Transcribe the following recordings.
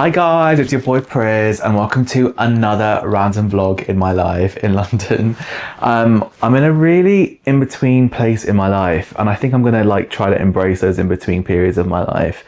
Hi guys, it's your boy Priz and welcome to another random vlog in my life in London. I'm in a really in-between place in my life and I think I'm gonna try to embrace those in-between periods of my life.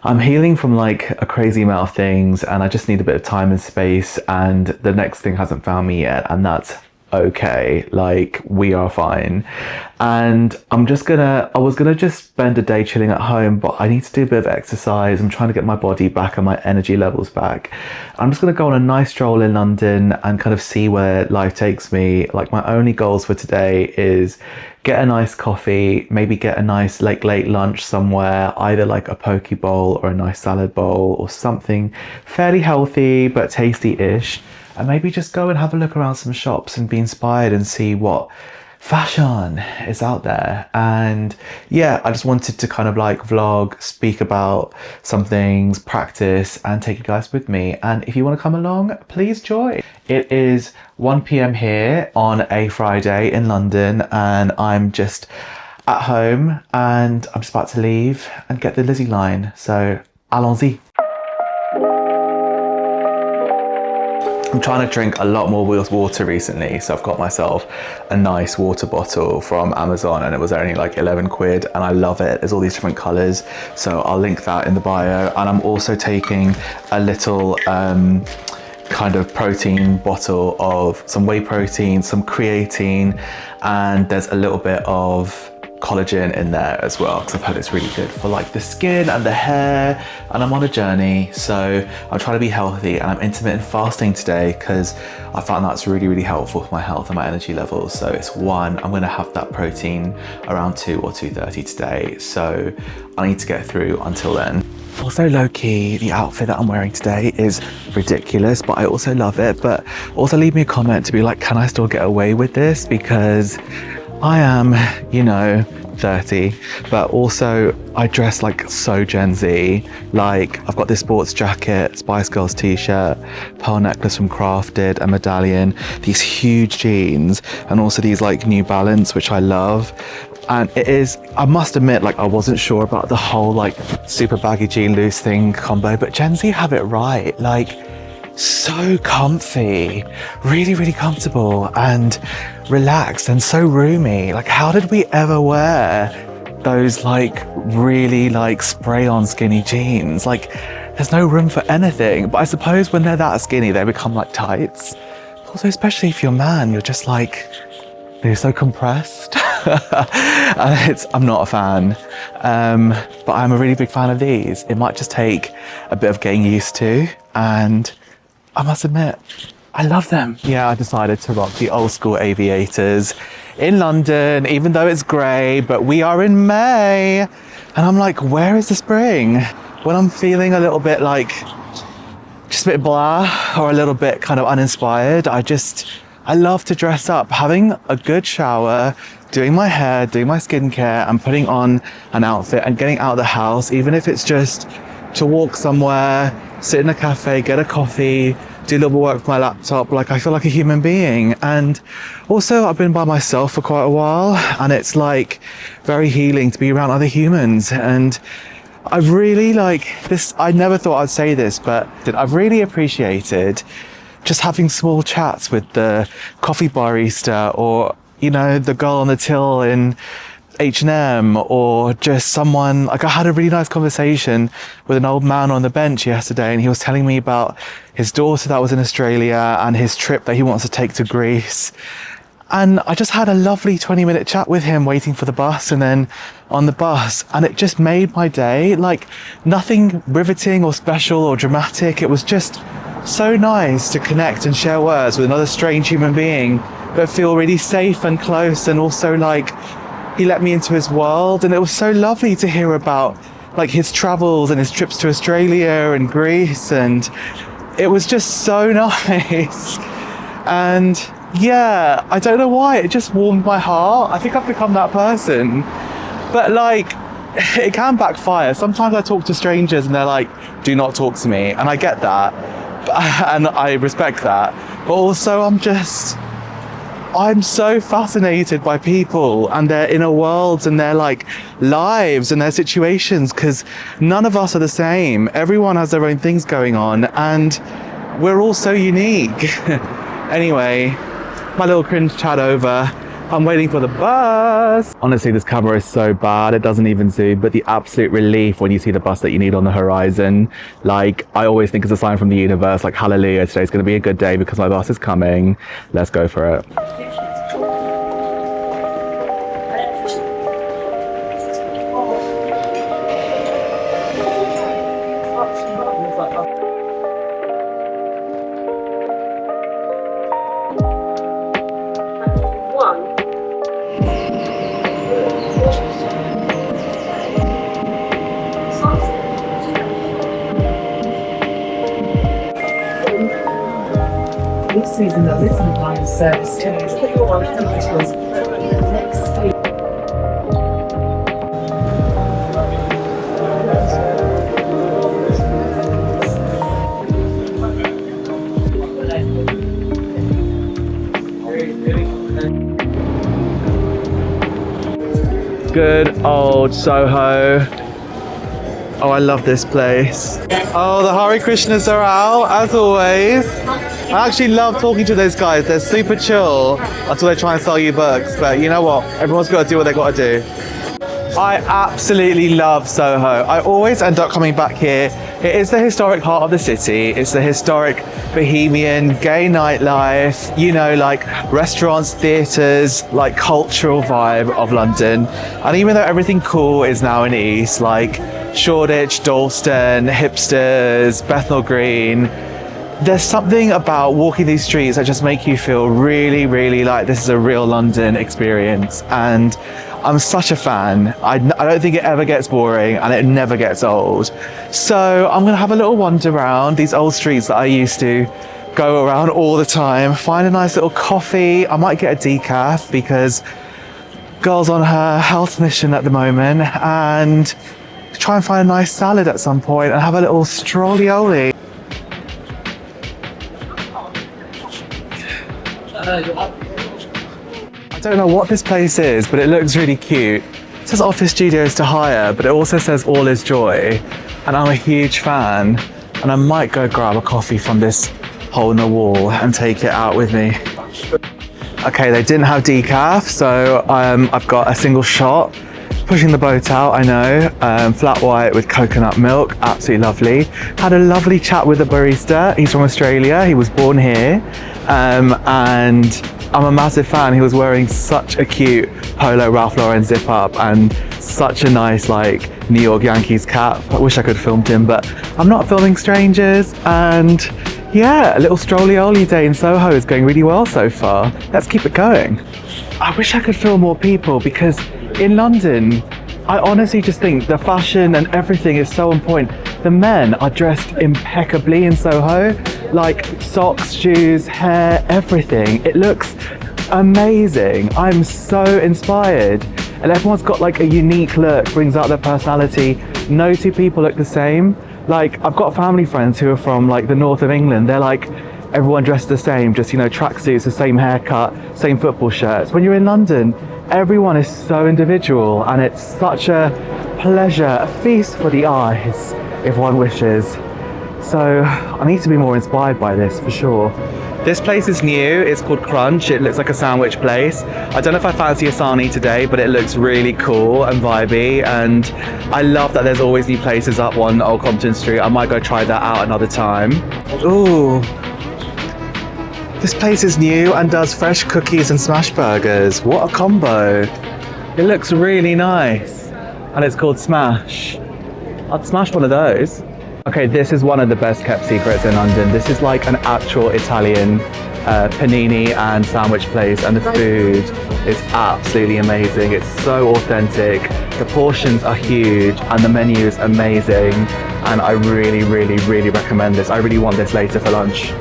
I'm healing from a crazy amount of things and I just need a bit of time and space, and the next thing hasn't found me yet, and that's okay. We are fine. And I was gonna just spend a day chilling at home, but I need to do a bit of exercise. I'm trying to get my body back and my energy levels back. I'm just gonna go on a nice stroll in London and kind of see where life takes me. My only goals for today is get a nice coffee, maybe get a nice late lunch somewhere, either a poke bowl or a nice salad bowl or something fairly healthy but tasty-ish, and maybe just go and have a look around some shops and be inspired and see what fashion is out there. And yeah, I just wanted to kind of vlog, speak about some things, practice, and take you guys with me. And if you want to come along, please join. It is 1 p.m. here on a Friday in London, and I'm just at home and I'm just about to leave and get the Lizzie line. So allons-y. I'm trying to drink a lot more water recently, so I've got myself a nice water bottle from Amazon and it was only 11 quid and I love it. There's all these different colours, so I'll link that in the bio. And I'm also taking a little kind of protein bottle of some whey protein, some creatine, and there's a little bit of collagen in there as well, because I've heard it's really good for the skin and the hair, and I'm on a journey, so I'm trying to be healthy, and I'm intermittent fasting today because I found that's really helpful for my health and my energy levels. So it's 1, I'm going to have that protein around 2 or 2:30 today, so I need to get through until then. Also, low-key, the outfit that I'm wearing today is ridiculous, but I also love it. But also leave me a comment to be can I still get away with this? Because I am, 30, but also I dress so Gen Z. I've got this sports jacket, Spice Girls t-shirt, pearl necklace from Crafted, a medallion, these huge jeans, and also these New Balance, which I love. And it is, I must admit, I wasn't sure about the whole super baggy jean loose thing combo, but Gen Z have it right. So comfy, really comfortable and relaxed and so roomy. How did we ever wear those really spray-on skinny jeans? There's no room for anything. But I suppose when they're that skinny, they become tights. Also, especially if you're a man, you're just they're so compressed. I'm not a fan, but I'm a really big fan of these. It might just take a bit of getting used to, and I must admit, I love them. Yeah, I decided to rock the old school aviators in London, even though it's grey, but we are in May. And I'm where is the spring? When I'm feeling a little bit just a bit blah or a little bit kind of uninspired, I love to dress up, having a good shower, doing my hair, doing my skincare, and putting on an outfit and getting out of the house, even if it's just to walk somewhere, sit in a cafe, get a coffee, do a little work with my laptop. I feel like a human being. And also I've been by myself for quite a while, and it's very healing to be around other humans. And I've really this, I never thought I'd say this, but I've really appreciated just having small chats with the coffee barista, or the girl on the till in H&M, or just someone I had a really nice conversation with an old man on the bench yesterday, and he was telling me about his daughter that was in Australia and his trip that he wants to take to Greece. And I just had a lovely 20-minute chat with him waiting for the bus, and then on the bus, and it just made my day. Nothing riveting or special or dramatic. It was just so nice to connect and share words with another strange human being, but feel really safe and close. And also he let me into his world, and it was so lovely to hear about his travels and his trips to Australia and Greece, and it was just so nice. And yeah, I don't know why, it just warmed my heart. I think I've become that person, but it can backfire. Sometimes I talk to strangers and they're do not talk to me, and I get that, and I respect that, but also I'm just I'm so fascinated by people and their inner worlds and their like lives and their situations, because none of us are the same. Everyone has their own things going on and we're all so unique. Anyway, my little cringe chat over. I'm waiting for the bus. Honestly, this camera is so bad, it doesn't even zoom, but the absolute relief when you see the bus that you need on the horizon. Like, I always think it's a sign from the universe, like, hallelujah, today's gonna be a good day because my bus is coming. Let's go for it. This season, there isn't a line service to it. It's the one next week. Good old Soho. Oh, I love this place. Oh, the Hare Krishnas are out, as always. I actually love talking to those guys. They're super chill until they try and sell you books. But you know what? Everyone's got to do what they got to do. I absolutely love Soho. I always end up coming back here. It is the historic heart of the city. It's the historic bohemian gay nightlife, you know, like restaurants, theatres, like cultural vibe of London. And even though everything cool is now in East, like Shoreditch, Dalston, hipsters, Bethnal Green, there's something about walking these streets that just make you feel really, really like this is a real London experience. And I'm such a fan. I don't think it ever gets boring and it never gets old. So I'm gonna have a little wander around these old streets that I used to go around all the time, find a nice little coffee. I might get a decaf because girl's on her health mission at the moment, and try and find a nice salad at some point and have a little strollioli. I don't know what this place is, but it looks really cute. It says office studios to hire, but it also says all is joy. And I'm a huge fan. And I might go grab a coffee from this hole in the wall and take it out with me. Okay, they didn't have decaf, so I've got a single shot. Pushing the boat out, I know. Flat white with coconut milk, absolutely lovely. Had a lovely chat with the barista. He's from Australia, he was born here. And I'm a massive fan. He was wearing such a cute polo Ralph Lauren zip up and such a nice like New York Yankees cap. I wish I could have filmed him, but I'm not filming strangers. And yeah, a little strollioli day in Soho is going really well so far. Let's keep it going. I wish I could film more people because in London, I honestly just think the fashion and everything is so on point. The men are dressed impeccably in Soho, like socks, shoes, hair, everything. It looks amazing. I'm so inspired. And everyone's got like a unique look, brings out their personality. No two people look the same. Like, I've got family friends who are from like the north of England. They're like, everyone dressed the same, just, you know, tracksuits, the same haircut, same football shirts. When you're in London, everyone is so individual and it's such a pleasure, a feast for the eyes, if one wishes. So I need to be more inspired by this for sure. This place is new, it's called Crunch. It looks like a sandwich place. I don't know if I fancy a sarnie today, but it looks really cool and vibey, and I love that there's always new places up on Old Compton Street. I might go try that out another time. Ooh. This place is new and does fresh cookies and smash burgers. What a combo. It looks really nice. And it's called Smash. I'd smash one of those. Okay, this is one of the best kept secrets in London. This is like an actual Italian panini and sandwich place, and the food is absolutely amazing. It's so authentic. The portions are huge and the menu is amazing. And I really, really, really recommend this. I really want this later for lunch.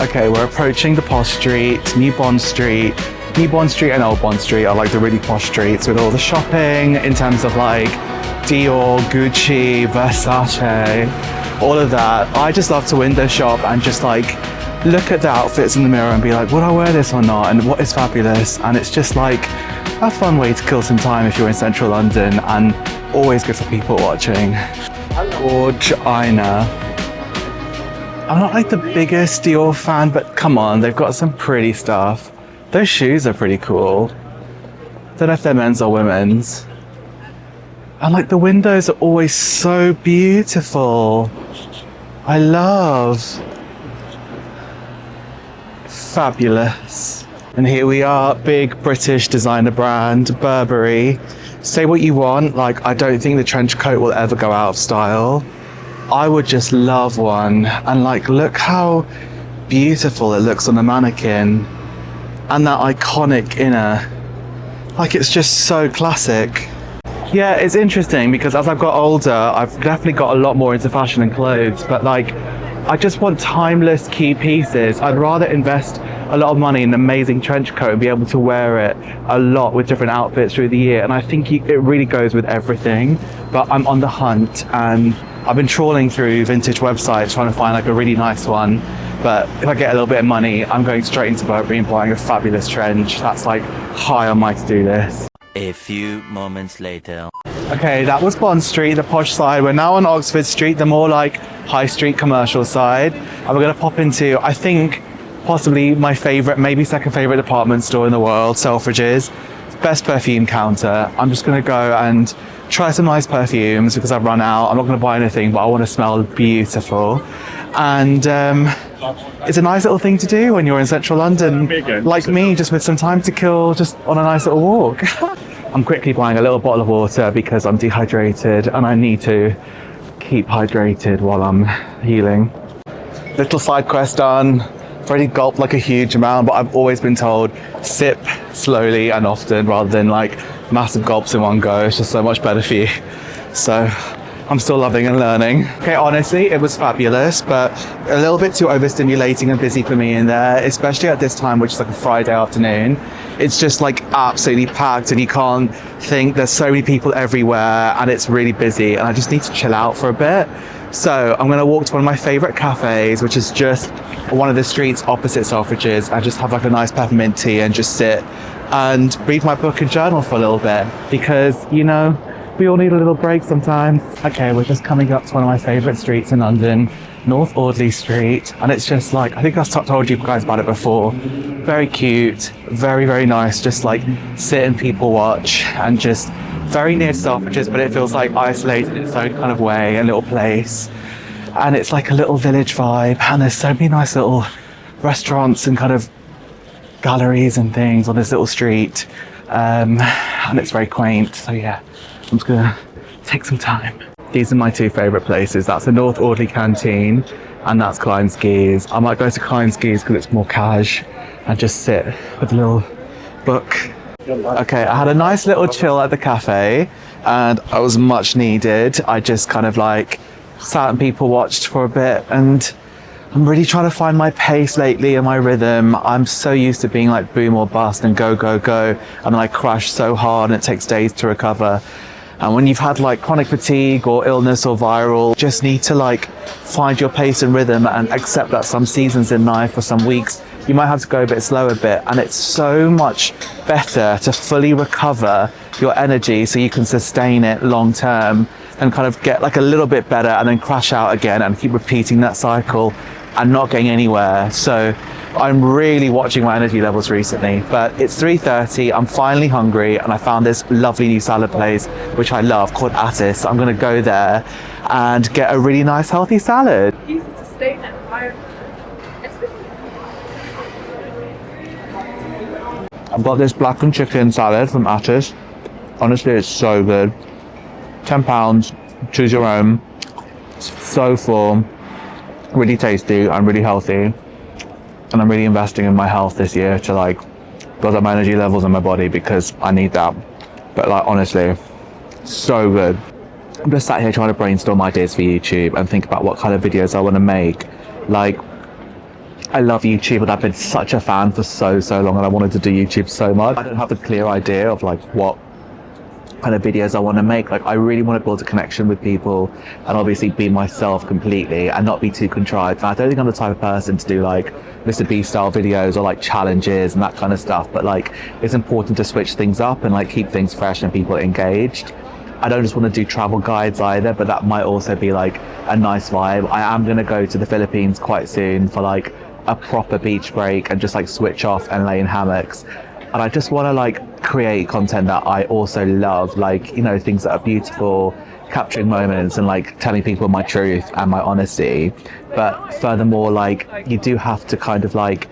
Okay, we're approaching the posh street, New Bond Street. New Bond Street and Old Bond Street are like the really posh streets with all the shopping in terms of like Dior, Gucci, Versace, all of that. I just love to window shop and just like look at the outfits in the mirror and be like, would I wear this or not? And what is fabulous? And it's just like a fun way to kill some time if you're in central London, and always good for people watching. Gorgina. I'm not like the biggest Dior fan, but come on, they've got some pretty stuff. Those shoes are pretty cool. Don't know if they're men's or women's. And like the windows are always so beautiful. I love. Fabulous. And here we are, big British designer brand, Burberry. Say what you want, like I don't think the trench coat will ever go out of style. I would just love one. And like, look how beautiful it looks on the mannequin. And that iconic inner. Like, it's just so classic. Yeah, it's interesting because as I've got older, I've definitely got a lot more into fashion and clothes, but like, I just want timeless key pieces. I'd rather invest a lot of money in an amazing trench coat and be able to wear it a lot with different outfits through the year. And I think it really goes with everything, but I'm on the hunt and I've been trawling through vintage websites trying to find like a really nice one. But if I get a little bit of money, I'm going straight into Burberry and buying a fabulous trench. That's like high on my to-do list. A few moments later. Okay, that was Bond Street, the posh side. We're now on Oxford Street, the more like high street commercial side. And we're gonna pop into, I think, possibly my favorite, maybe second favorite department store in the world, Selfridges. Best perfume counter. I'm just gonna go and try some nice perfumes because I've run out. I'm not gonna buy anything, but I wanna smell beautiful. And it's a nice little thing to do when you're in central London, like me, just with some time to kill, just on a nice little walk. I'm quickly buying a little bottle of water because I'm dehydrated and I need to keep hydrated while I'm healing. Little side quest done. I've already gulped like a huge amount, but I've always been told sip slowly and often rather than like massive gulps in one go. It's just so much better for you. So I'm still loving and learning. Okay, honestly, it was fabulous, but a little bit too overstimulating and busy for me in there, especially at this time, which is like a Friday afternoon. It's just like absolutely packed and you can't think. There's so many people everywhere and it's really busy and I just need to chill out for a bit. So I'm gonna walk to one of my favorite cafes, which is just one of the streets opposite Selfridges, and just have like a nice peppermint tea and just sit and read my book and journal for a little bit because, you know, we all need a little break sometimes. Okay, we're just coming up to one of my favorite streets in London, North Audley Street, and it's just like, I think I've told you guys about it before. Very cute, very, very nice, just like sit and people watch, and just very near to Selfridges, but it feels like isolated in its own kind of way, a little place. And it's like a little village vibe, and there's so many nice little restaurants and kind of galleries and things on this little street. And it's very quaint, so yeah. I'm just gonna take some time. These are my two favorite places. That's the North Audley Canteen and that's Kleinski's. I might go to Kleinski's because it's more cash and just sit with a little book. Okay, I had a nice little chill at the cafe and I was much needed. I just kind of like sat and people watched for a bit, and I'm really trying to find my pace lately and my rhythm. I'm so used to being like boom or bust and go, go, go. And then I crash so hard and it takes days to recover. And when you've had like chronic fatigue or illness or viral, just need to like find your pace and rhythm and accept that some seasons in life or some weeks, you might have to go a bit slower bit. And it's so much better to fully recover your energy so you can sustain it long term and kind of get like a little bit better and then crash out again and keep repeating that cycle and not getting anywhere. So I'm really watching my energy levels recently, but it's 3:30, I'm finally hungry, and I found this lovely new salad place, which I love, called Attis. I'm gonna go there and get a really nice healthy salad. I've got this blackened chicken salad from Attis. Honestly, it's so good. £10, choose your own. It's so full, really tasty and really healthy. And I'm really investing in my health this year to like build up my energy levels in my body because I need that. But like, honestly, so good. I'm just sat here trying to brainstorm ideas for YouTube and think about what kind of videos I want to make. Like, I love YouTube and I've been such a fan for so long, and I wanted to do YouTube so much. I don't have a clear idea of like what kind of videos I want to make. Like I really want to build a connection with people and obviously be myself completely and not be too contrived. And I don't think I'm the type of person to do like Mr. Beast style videos or like challenges and that kind of stuff, but like it's important to switch things up and like keep things fresh and people engaged. I don't just want to do travel guides either, but that might also be like a nice vibe. I am going to go to the Philippines quite soon for like a proper beach break and just like switch off and lay in hammocks. And I just want to like create content that I also love, like, you know, things that are beautiful, capturing moments and like telling people my truth and my honesty. But furthermore, like you do have to kind of like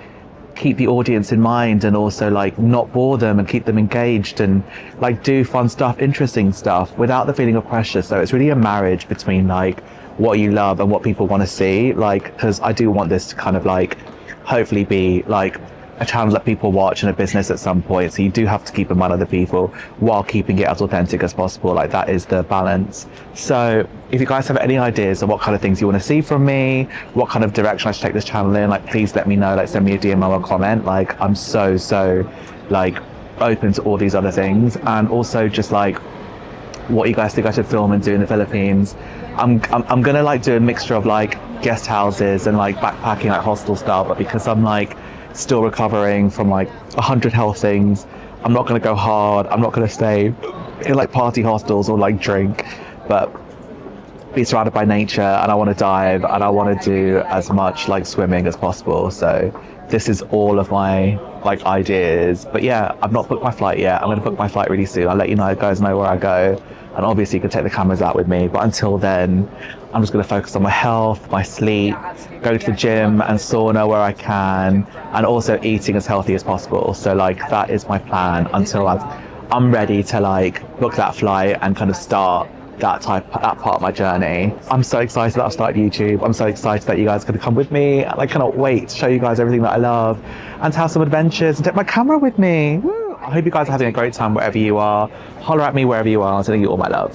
keep the audience in mind and also like not bore them and keep them engaged and like do fun stuff, interesting stuff without the feeling of pressure. So it's really a marriage between like what you love and what people want to see, like, because I do want this to kind of like hopefully be like a channel that people watch and a business at some point. So you do have to keep in mind other people while keeping it as authentic as possible. Like that is the balance. So if you guys have any ideas of what kind of things you want to see from me, what kind of direction I should take this channel in, like please let me know, like send me a DM or a comment. Like I'm so like open to all these other things. And also just like what you guys think I should film and do in the Philippines. I'm gonna like do a mixture of like guest houses and like backpacking, like hostel style, but because I'm like still recovering from like 100 health things, I'm not going to go hard. I'm not going to stay in like party hostels or like drink, but be surrounded by nature. And I want to dive and I want to do as much like swimming as possible. So this is all of my like ideas. But yeah, I've not booked my flight yet. I'm going to book my flight really soon. I'll let you guys know where I go. And obviously you can take the cameras out with me. But until then, I'm just going to focus on my health, my sleep, go to the gym and sauna where I can, and also eating as healthy as possible. So like that is my plan until I'm ready to like book that flight and kind of start that part of my journey. I'm so excited that I've started YouTube. I'm so excited that you guys are going to come with me. And I cannot wait to show you guys everything that I love and to have some adventures and take my camera with me. Woo! I hope you guys are having a great time wherever you are. Holler at me wherever you are. I'm sending you all my love.